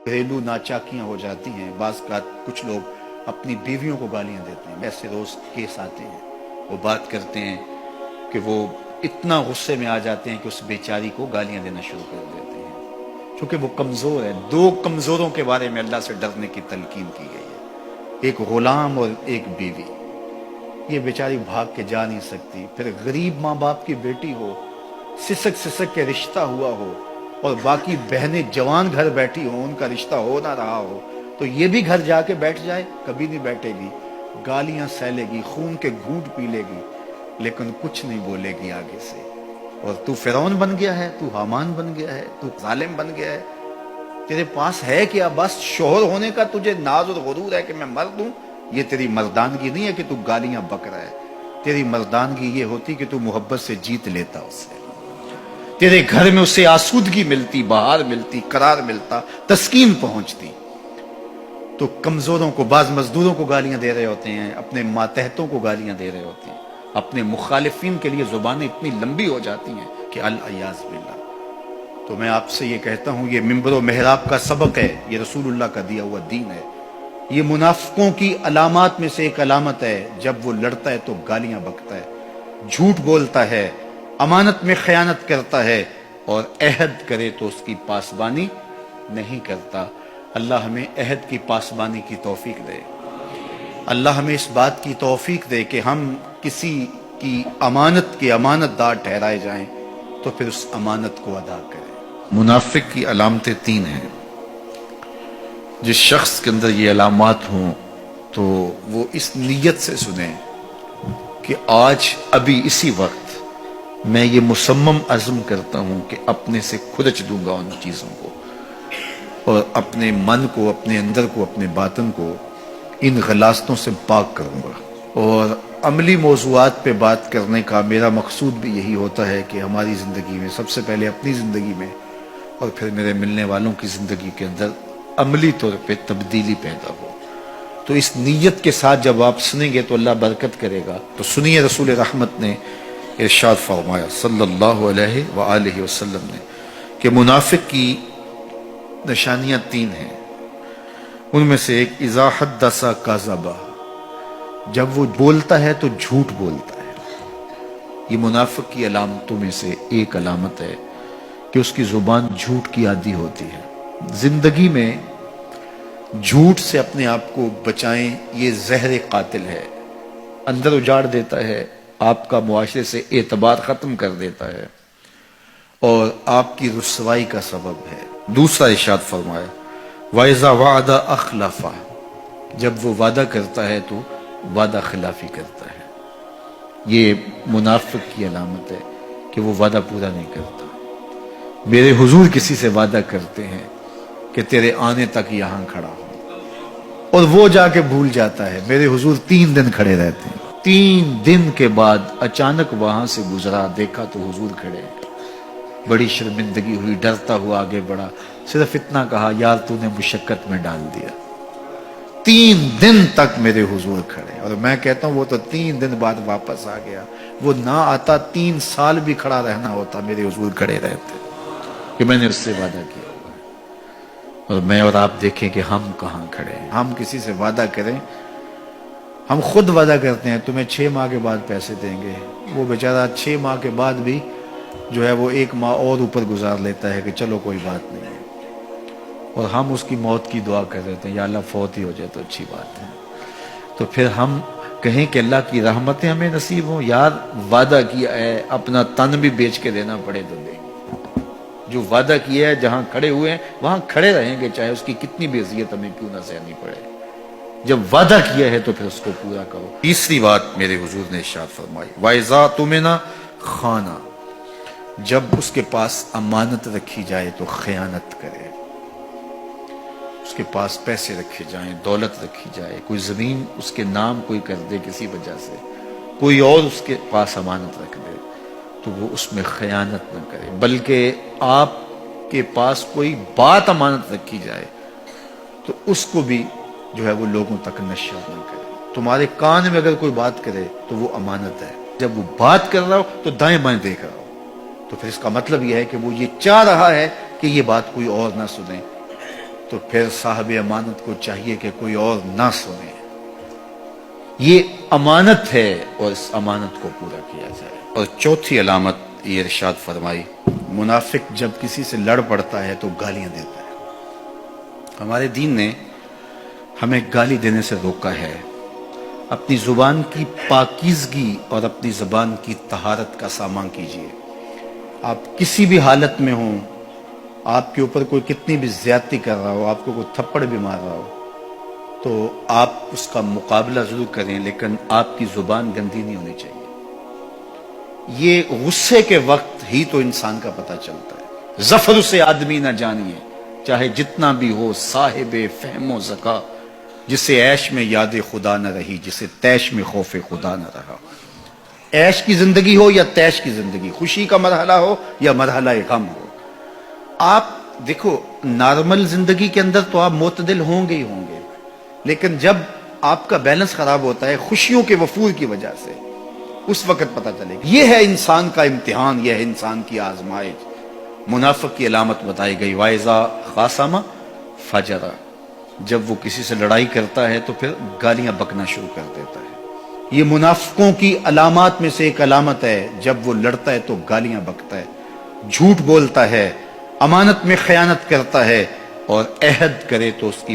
گھریلو ناچاکیاں ہو جاتی ہیں، بعض کا کچھ لوگ اپنی بیویوں کو گالیاں دیتے ہیں، ایسے روز کیس آتے ہیں، وہ بات کرتے ہیں کہ وہ اتنا غصے میں آ جاتے ہیں کہ اس بیچاری کو گالیاں دینا شروع کر دیتے ہیں، چونکہ وہ کمزور ہے۔ دو کمزوروں کے بارے میں اللہ سے ڈرنے کی تلقین کی گئی ہے، ایک غلام اور ایک بیوی۔ یہ بیچاری بھاگ کے جا نہیں سکتی، پھر غریب ماں باپ کی بیٹی ہو، سسک سسک کے رشتہ ہوا ہو، اور باقی بہنیں جوان گھر بیٹھی ہوں، ان کا رشتہ ہو نہ رہا ہو، تو یہ بھی گھر جا کے بیٹھ جائے، کبھی نہیں بیٹھے گی، گالیاں سہلے گی، خون کے گھونٹ پی لے گی، لیکن کچھ نہیں بولے گی آگے سے۔ اور تو فرعون بن گیا ہے، تو حامان بن گیا ہے، تو ظالم بن گیا ہے، تیرے پاس ہے کیا؟ بس شوہر ہونے کا تجھے ناز اور غرور ہے کہ میں مرد ہوں؟ یہ تیری مردانگی نہیں ہے کہ تو گالیاں بک رہا ہے، تیری مردانگی یہ ہوتی کہ تو محبت سے جیت لیتا اسے، تیرے گھر میں اسے آسودگی ملتی، بہار ملتی، قرار ملتا، تسکین پہنچتی۔ تو کمزوروں کو، بعض مزدوروں کو گالیاں دے رہے ہوتے ہیں، اپنے ماتحتوں کو گالیاں دے رہے ہوتے ہیں، اپنے مخالفین کے لیے زبانیں اتنی لمبی ہو جاتی ہیں کہ العیاذ باللہ۔ تو میں آپ سے یہ کہتا ہوں، یہ منبر و محراب کا سبق ہے، یہ رسول اللہ کا دیا ہوا دین ہے۔ یہ منافقوں کی علامات میں سے ایک علامت ہے، جب وہ لڑتا ہے تو گالیاں بکتا ہے، جھوٹ بولتا ہے، امانت میں خیانت کرتا ہے، اور عہد کرے تو اس کی پاسبانی نہیں کرتا۔ اللہ ہمیں عہد کی پاسبانی کی توفیق دے، اللہ ہمیں اس بات کی توفیق دے کہ ہم کسی کی امانت کے امانت دار ٹھہرائے جائیں تو پھر اس امانت کو ادا کریں۔ منافق کی علامتیں تین ہیں، جس شخص کے اندر یہ علامات ہوں تو وہ اس نیت سے سنیں کہ آج ابھی اسی وقت میں یہ مصمم عزم کرتا ہوں کہ اپنے سے کھرچ دوں گا ان چیزوں کو، اور اپنے من کو، اپنے اندر کو، اپنے باطن کو ان غلاظتوں سے پاک کروں گا۔ اور عملی موضوعات پہ بات کرنے کا میرا مقصود بھی یہی ہوتا ہے کہ ہماری زندگی میں، سب سے پہلے اپنی زندگی میں اور پھر میرے ملنے والوں کی زندگی کے اندر عملی طور پہ تبدیلی پیدا ہو۔ تو اس نیت کے ساتھ جب آپ سنیں گے تو اللہ برکت کرے گا۔ تو سنیے، رسول رحمت نے ارشاد فرمایا صلی اللہ علیہ وآلہ وسلم نے کہ منافق کی نشانیاں تین ہیں، ان میں سے ایک اذا حدث کذب، جب وہ بولتا ہے تو جھوٹ بولتا ہے۔ یہ منافق کی علامتوں میں سے ایک علامت ہے کہ اس کی زبان جھوٹ کی عادی ہوتی ہے۔ زندگی میں جھوٹ سے اپنے آپ کو بچائیں، یہ زہر قاتل ہے، اندر اجاڑ دیتا ہے، آپ کا معاشرے سے اعتبار ختم کر دیتا ہے، اور آپ کی رسوائی کا سبب ہے۔ دوسرا ارشاد فرمایا وَإِذَا وَعَدَ أَخْلَفَ، جب وہ وعدہ کرتا ہے تو وعدہ خلافی کرتا ہے۔ یہ منافق کی علامت ہے کہ وہ وعدہ پورا نہیں کرتا۔ میرے حضور کسی سے وعدہ کرتے ہیں کہ تیرے آنے تک یہاں کھڑا ہوں، اور وہ جا کے بھول جاتا ہے۔ میرے حضور 3 دن کھڑے رہتے ہیں، 3 دن کے بعد اچانک وہاں سے گزرا، دیکھا تو حضور کھڑے ہیں۔ بڑی شرمندگی ہوئی، ڈرتا ہوا آگے بڑھا، صرف اتنا کہا یار تو نے مشقت میں ڈال دیا۔ 3 دن تک میرے حضور کھڑے، اور میں کہتا ہوں وہ تو 3 دن بعد واپس آ گیا۔ وہ نہ آتا 3 سال بھی کھڑا رہنا ہوتا، میرے حضور کھڑے رہتے کہ میں نے اس سے وعدہ کیا ہوا ہے۔ اور میں اور آپ دیکھیں کہ ہم کہاں کھڑے ہیں۔ ہم کسی سے وعدہ کریں، ہم خود وعدہ کرتے ہیں تمہیں 6 ماہ کے بعد پیسے دیں گے، وہ بیچارہ 6 ماہ کے بعد بھی جو ہے وہ 1 ماہ اور اوپر گزار لیتا ہے کہ چلو کوئی بات نہیں ہے، اور ہم اس کی موت کی دعا کر رہتے ہیں یا اللہ فوت ہی ہو جائے تو اچھی بات ہے۔ تو پھر ہم کہیں کہ اللہ کی رحمتیں ہمیں نصیب ہوں، یار وعدہ کیا ہے، اپنا تن بھی بیچ کے دینا پڑے تو دیں گے۔ جو وعدہ کیا ہے جہاں کھڑے ہوئے ہیں وہاں کھڑے رہیں گے، چاہے اس کی کتنی بھی اذیت ہمیں کیوں نہ سہنی پڑے۔ جب وعدہ کیا ہے تو پھر اس کو پورا کرو۔ تیسری بات میرے حضور نے ارشاد فرمائی وَإِذَا اؤْتُمِنَ خَانَ، جب اس کے پاس امانت رکھی جائے تو خیانت کرے۔ اس کے پاس پیسے رکھے جائیں، دولت رکھی جائے، کوئی زمین اس کے نام کوئی کر دے کسی وجہ سے، کوئی اور اس کے پاس امانت رکھ دے تو وہ اس میں خیانت نہ کرے، بلکہ آپ کے پاس کوئی بات امانت رکھی جائے تو اس کو بھی جو ہے وہ لوگوں تک نشر نہ کرے۔ تمہارے کان میں اگر کوئی بات کرے تو وہ امانت ہے، جب وہ بات کر رہا ہو تو دائیں بائیں دیکھ رہا ہو، تو پھر اس کا مطلب یہ ہے کہ وہ یہ چاہ رہا ہے کہ یہ بات کوئی اور نہ سنے، تو پھر صاحب امانت کو چاہیے کہ کوئی اور نہ سنے. یہ امانت ہے اور اس امانت کو پورا کیا جائے. اور چوتھی علامت یہ ارشاد فرمائی، منافق جب کسی سے لڑ پڑتا ہے تو گالیاں دیتا ہے. ہمارے دین نے ہمیں گالی دینے سے روکا ہے. اپنی زبان کی پاکیزگی اور اپنی زبان کی طہارت کا سامان کیجیے. آپ کسی بھی حالت میں ہوں، آپ کے اوپر کوئی کتنی بھی زیادتی کر رہا ہو، آپ کو کوئی تھپڑ بھی مار رہا ہو، تو آپ اس کا مقابلہ ضرور کریں، لیکن آپ کی زبان گندی نہیں ہونی چاہیے. یہ غصے کے وقت ہی تو انسان کا پتہ چلتا ہے. ظفر سے آدمی نہ جانیے چاہے جتنا بھی ہو صاحب فہم و ذکا، جسے عیش میں یاد خدا نہ رہی، جسے تیش میں خوف خدا نہ رہا. عیش کی زندگی ہو یا تیش کی زندگی، خوشی کا مرحلہ ہو یا مرحلہ غم ہو، آپ دیکھو نارمل زندگی کے اندر تو آپ معتدل ہوں گے ہی ہوں گے، لیکن جب آپ کا بیلنس خراب ہوتا ہے خوشیوں کے وفور کی وجہ سے، اس وقت پتہ چلے گا. یہ ہے انسان کا امتحان، یہ ہے انسان کی آزمائش. منافق کی علامت بتائی گئی، وَإِذَا خَاصَمَ فَجَرَ، جب وہ کسی سے لڑائی کرتا ہے تو پھر گالیاں بکنا شروع کر دیتا ہے. یہ منافقوں کی علامات میں سے ایک علامت ہے، جب وہ لڑتا ہے تو گالیاں بکتا ہے، جھوٹ بولتا ہے، امانت میں خیانت کرتا ہے، اور عہد کرے تو اس کی